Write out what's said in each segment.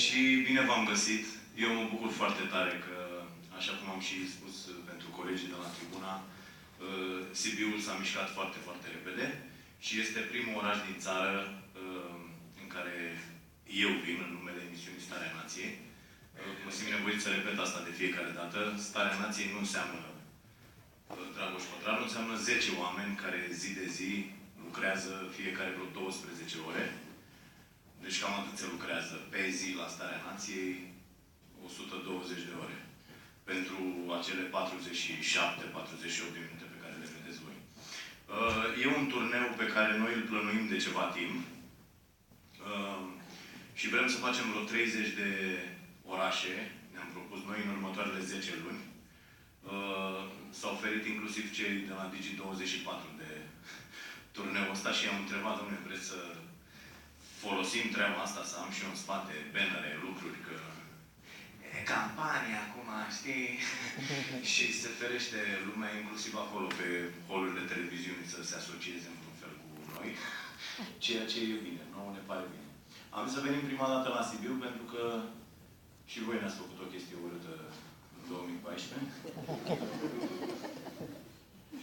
Și bine v-am găsit. Eu mă bucur foarte tare că, așa cum am și spus pentru colegii de la tribuna, Sibiul s-a mișcat foarte, foarte repede și este primul oraș din țară în care eu vin în numele emisiunii Starea Nației. Mă simt nevoit să repet asta de fiecare dată. Starea Nației nu înseamnă Dragoș Pătraru, înseamnă 10 oameni care zi de zi lucrează fiecare vreo 12 ore. Deci cam atât se lucrează pe zi la Starea Nației, 120 de ore. Pentru acele 47-48 de minute pe care le vedeți voi. E un turneu pe care noi îl plănuim de ceva timp. Și vrem să facem vreo 30 de orașe, ne-am propus noi, în următoarele 10 luni. S-au oferit inclusiv cei de la Digi24 de turneul ăsta și i-am întrebat, domnule, vreți să folosim treaba asta, să am și eu în spate bannere, lucruri, că e campanie acum, știi? Și se ferește lumea, inclusiv acolo, pe holurile televiziunii, să se asocieze într-un fel cu noi. Ceea ce e bine, nouă ne pare bine. Am zis să venim prima dată la Sibiu, pentru că și voi ne-ați făcut o chestie urâtă în 2014.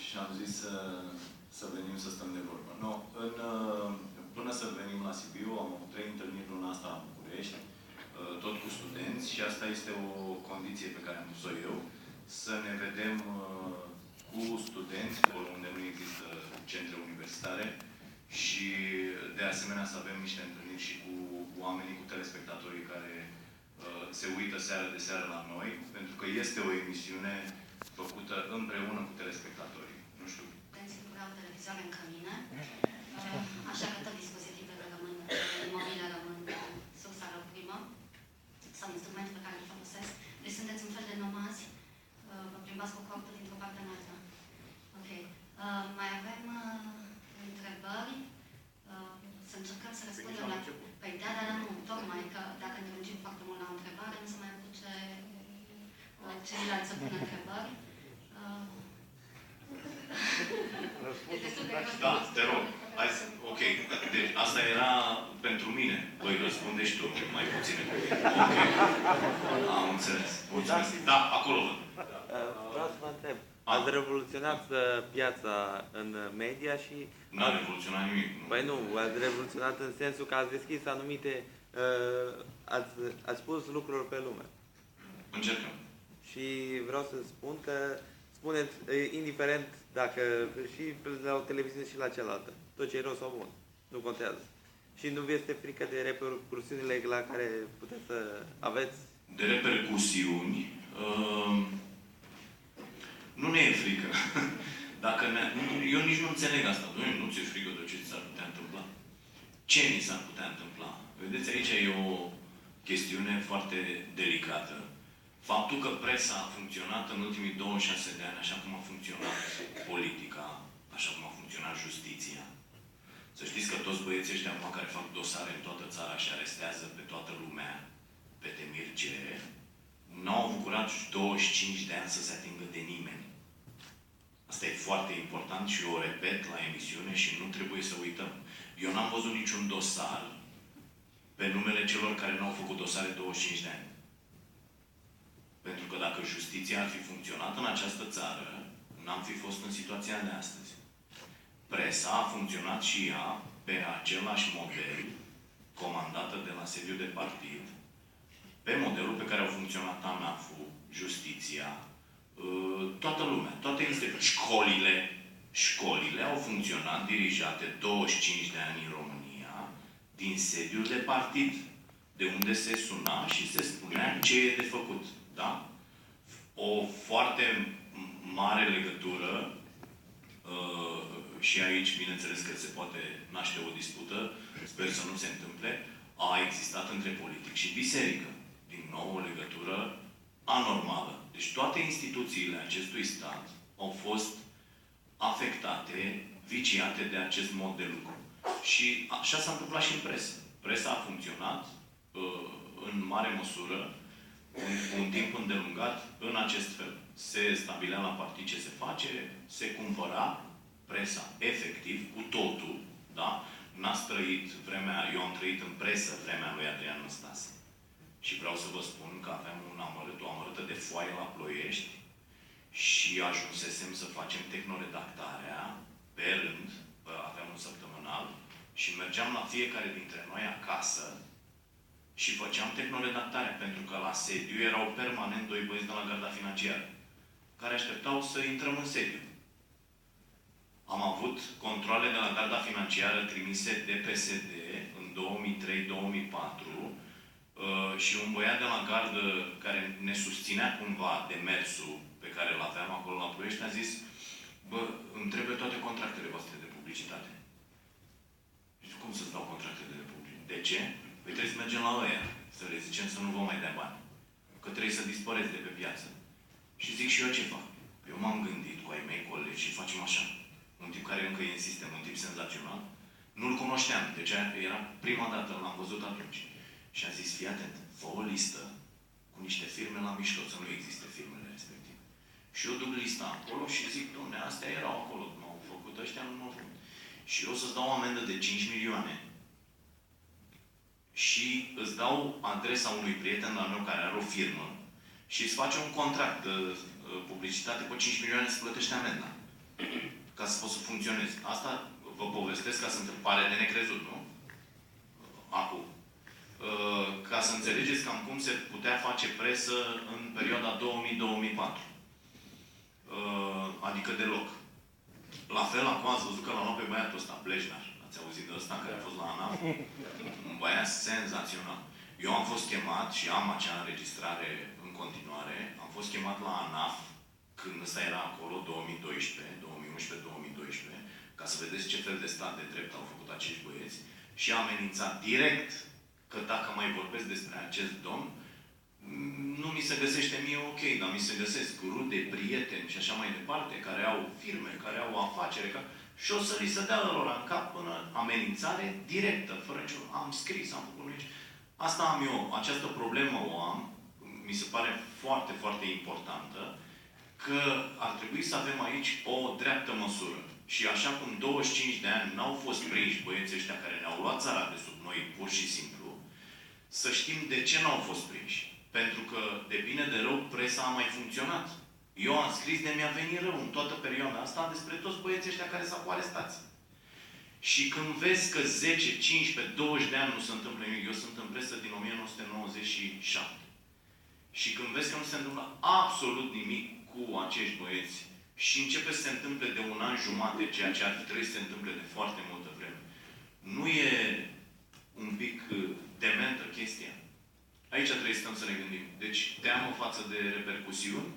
Și am zis să venim să stăm de vorbă. No, până să venim la Sibiu, am avut 3 întâlniri luna asta la București, tot cu studenți, și asta este o condiție pe care am pus-o eu, să ne vedem cu studenți, acolo unde nu există centre universitare, și de asemenea să avem niște întâlniri și cu oamenii, cu telespectatorii care se uită seară de seară la noi, pentru că este o emisiune făcută împreună cu telespectatorii. Nu știu. Au televizoare în cămine, așa că tot dispozitivele rămân, mobile rămân sursa lor primă, sau instrumentul pe care îl folosesc. Deci sunteți un fel de nomazi, vă plimbați cu corpul dintr-o parte în alta. Ok. Mai avem întrebări. Să încercăm să răspundem la... Păi da, dar nu, tocmai că dacă ne lungim foarte mult la o întrebare, nu se mai apuce ceilalți să pună întrebări. Da, te rog. Hai, ok. Deci asta era pentru mine. Voi răspundești tu, mai puține cuvinte. Ok. Am înțeles. Mulțumesc. Da, acolo văd. Vreau să vă întreb. Ați revoluționat piața în media și... N-a revoluționat nimic. Păi nu, ați revoluționat în sensul că ați deschis anumite... ați pus lucruri pe lume. Încercăm. Și vreau să spun că spuneți, indiferent dacă și la o televiziune și la cealaltă, tot ce e rău sau bun, nu contează. Și nu vi este frică de repercusiunile la care puteți să aveți? De repercusiuni? Nu ne e frică. Dacă eu nici nu înțeleg asta. Nu ți-e frică de ce ți s-ar putea întâmpla? Ce ni s-ar putea întâmpla? Vedeți, aici e o chestiune foarte delicată. Faptul că presa a funcționat în ultimii 26 de ani, așa cum a funcționat politica, așa cum a funcționat justiția. Să știți că toți băieții ăștia acum care fac dosare în toată țara și arestează pe toată lumea, pe temiri ce n-au bucurat 25 de ani să se atingă de nimeni. Asta e foarte important și eu o repet la emisiune și nu trebuie să uităm. Eu n-am văzut niciun dosar pe numele celor care n-au făcut dosare 25 de ani. Pentru că dacă justiția ar fi funcționat în această țară, n-am fi fost în situația de astăzi. Presa a funcționat și ea pe același model, comandată de la sediu de partid, pe modelul pe care au funcționat ANAF-ul, justiția, toată lumea, toate instituțiile. Școlile au funcționat dirijate 25 de ani în România din sediul de partid, de unde se suna și se spunea ce e de făcut. Da? O foarte mare legătură și aici, bineînțeles că se poate naște o dispută, sper să nu se întâmple, a existat între politic și biserică. Din nou, o legătură anormală. Deci toate instituțiile acestui stat au fost afectate, viciate de acest mod de lucru. Și așa s-a întâmplat și în presă. Presa a funcționat în mare măsură, un timp îndelungat, în acest fel. Se stabilea la partid ce se face, se cumpăra presa, efectiv, cu totul, da? N-ați trăit vremea, eu am trăit în presă vremea lui Adrian Năstase. Și vreau să vă spun că aveam o amărâtă de foaie la Ploiești și ajunsesem să facem tehnoredactarea pe rând, aveam un săptămânal, și mergeam la fiecare dintre noi acasă și făceam tehnoredactarea, pentru că la sediu erau permanent doi băieți de la garda financiară, care așteptau să intrăm în sediu. Am avut controle de la garda financiară trimise de PSD în 2003-2004 și un băiat de la gardă care ne susținea cumva demersul pe care îl aveam acolo la Ploiești a zis: bă, îmi trebuie toate contractele voastre de publicitate. Și cum să-ți dau contractele de publicitate? De ce? Păi trebuie să mergem la ăia, să le zicem să nu vă mai dea bani. Că trebuie să dispăreți de pe piață. Și zic și eu ce fac. Eu m-am gândit cu ai mei colegi și facem așa. Un tip care încă e în sistem, un tip senzațional. Nu-l cunoșteam. Deci era prima dată, l-am văzut atunci. Și a zis: fii atent, fă o listă cu niște firme la mișto, să nu existe firmele respective. Și eu duc lista acolo și zic: dom'le, astea erau acolo, m-au făcut, ăștia nu m-au făcut. Și eu să-ți dau o amendă de 5 milioane. Și îți dau adresa unui prieten al meu care are o firmă și îți face un contract de publicitate cu 5 milioane să plătești amenda. Ca să poți să funcționezi. Asta vă povestesc ca să pare de necrezut, nu? Acum. Ca să înțelegeți cam cum se putea face presă în perioada 2000-2004. Adică deloc. La fel, acum ați văzut că l-a luat pe băiatul ăsta, Blejnar. Ați auzit de ăsta care a fost la ANAF? Un băiat senzațional. Eu am fost chemat și am acea înregistrare în continuare. Am fost chemat la ANAF când ăsta era acolo, 2011-2012, ca să vedeți ce fel de stat de drept au făcut acești băieți, și a amenințat direct că dacă mai vorbesc despre acest domn, nu mi se găsește mie ok, dar mi se găsesc rude, prieteni și așa mai departe, care au firme, care au afacere, și o să li se dea lor în cap până amenințare directă, fără niciun... Am scris, am făcut nici... Asta am eu, această problemă o am, mi se pare foarte, foarte importantă, că ar trebui să avem aici o dreaptă măsură. Și așa cum 25 de ani n-au fost prinși băieții ăștia care ne-au luat țara de sub noi, pur și simplu, să știm de ce n-au fost prinși. Pentru că, de bine de rău, presa a mai funcționat. Eu am scris de mi-a venit rău în toată perioada asta despre toți băieții ăștia care s-au arestați. Și când vezi că 10, 15, 20 de ani nu se întâmplă nimic, eu sunt în presă din 1997. Și când vezi că nu se întâmplă absolut nimic cu acești băieți și începe să se întâmple de un an jumate, ceea ce ar trebui să se întâmple de foarte multă vreme, nu e un pic dementă chestia? Aici trebuie să stăm să ne gândim. Deci, teamă față de repercusiuni?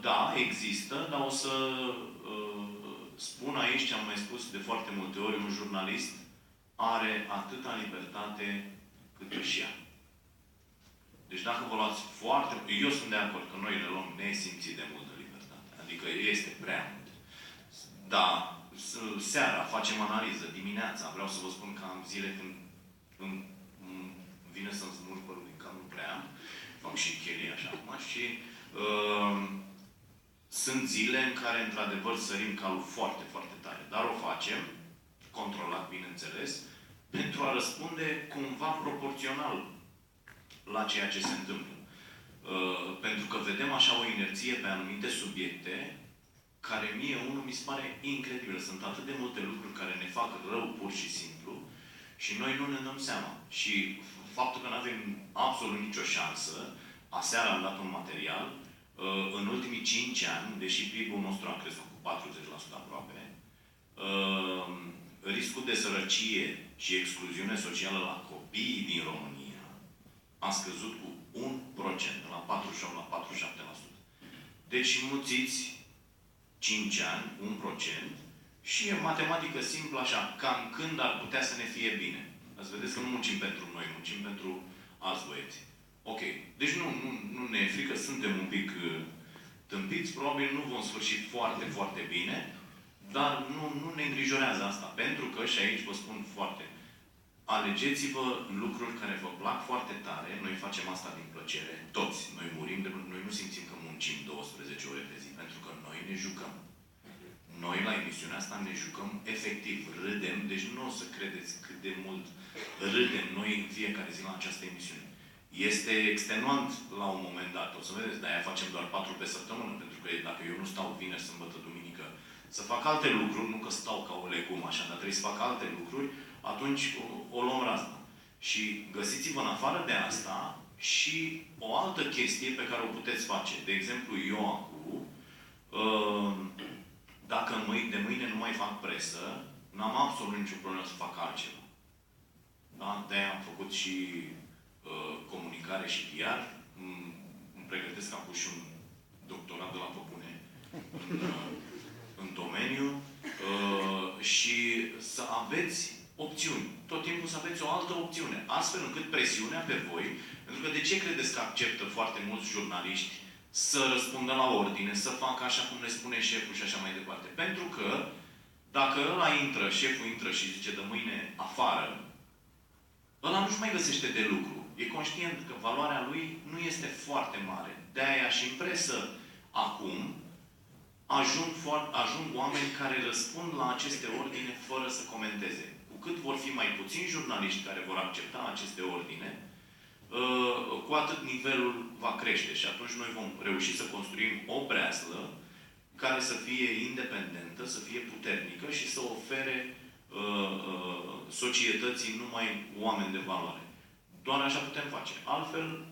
Da, există, dar o să spun aici ce am mai spus de foarte multe ori: un jurnalist are atâta libertate cât își ia. Deci dacă vă luați foarte... Eu sunt de acord că noi le luăm nesimțit de multă libertate. Adică este prea mult. Da, seara facem analiză, dimineața. Vreau să vă spun că am zile când îmi vine să-mi smulg părul din cap, nu prea am. Fac și chelii așa acum și sunt zile în care, într-adevăr, sărim calul foarte, foarte tare. Dar o facem, controlat, bineînțeles, pentru a răspunde cumva proporțional la ceea ce se întâmplă. Pentru că vedem așa o inerție pe anumite subiecte care mie, unul, mi se pare incredibil. Sunt atât de multe lucruri care ne fac rău, pur și simplu, și noi nu ne dăm seama. Și faptul că nu avem absolut nicio șansă, aseară am dat un material, în ultimii 5 ani, deși PIB-ul nostru a crescut cu 40% aproape, riscul de sărăcie și excluziune socială la copiii din România a scăzut cu 1%, la 48, la 47%. Deci înmulțiți 5 ani, 1%, și e matematică simplă așa, cam când ar putea să ne fie bine. Ați vedeți că nu muncim pentru noi, muncim pentru alți băieți. Ok. Deci nu ne e frică, suntem un pic tâmpiți, probabil nu vom sfârși foarte, foarte bine, dar nu ne îngrijorează asta. Pentru că, și aici vă spun foarte, alegeți-vă lucruri care vă plac foarte tare. Noi facem asta din plăcere. Toți. Noi murim, noi nu simțim că muncim 12 ore pe zi, pentru că noi ne jucăm. Noi, la emisiunea asta, ne jucăm efectiv. Râdem, deci nu o să credeți cât de mult râdem noi în fiecare zi la această emisiune. Este extenuant la un moment dat. O să vedeți, de-aia facem doar 4 pe săptămână, pentru că dacă eu nu stau vineri, sâmbătă, duminică, să fac alte lucruri, nu că stau ca o legumă așa, dar trebuie să fac alte lucruri, atunci o luăm razna. Și găsiți-vă în afară de asta și o altă chestie pe care o puteți face. De exemplu, eu acum, dacă de mâine nu mai fac presă, n-am absolut nicio problemă să fac altceva. Da? De-aia am făcut și comunicare și PR. Îmi pregătesc acum și un doctorat de la Păpune în domeniu și să aveți opțiuni. Tot timpul să aveți o altă opțiune. Astfel încât presiunea pe voi, pentru că de ce credeți că acceptă foarte mulți jurnaliști să răspundă la ordine, să facă așa cum le spune șeful și așa mai departe? Pentru că dacă ăla intră, șeful intră și zice de mâine afară, ăla nu-și mai găsește de lucru. E conștient că valoarea lui nu este foarte mare. De-aia și în presă, acum, ajung oameni care răspund la aceste ordine fără să comenteze. Cu cât vor fi mai puțini jurnaliști care vor accepta aceste ordine, cu atât nivelul va crește. Și atunci noi vom reuși să construim o breaslă care să fie independentă, să fie puternică și să ofere societății numai oameni de valoare. Doar așa putem face. Altfel,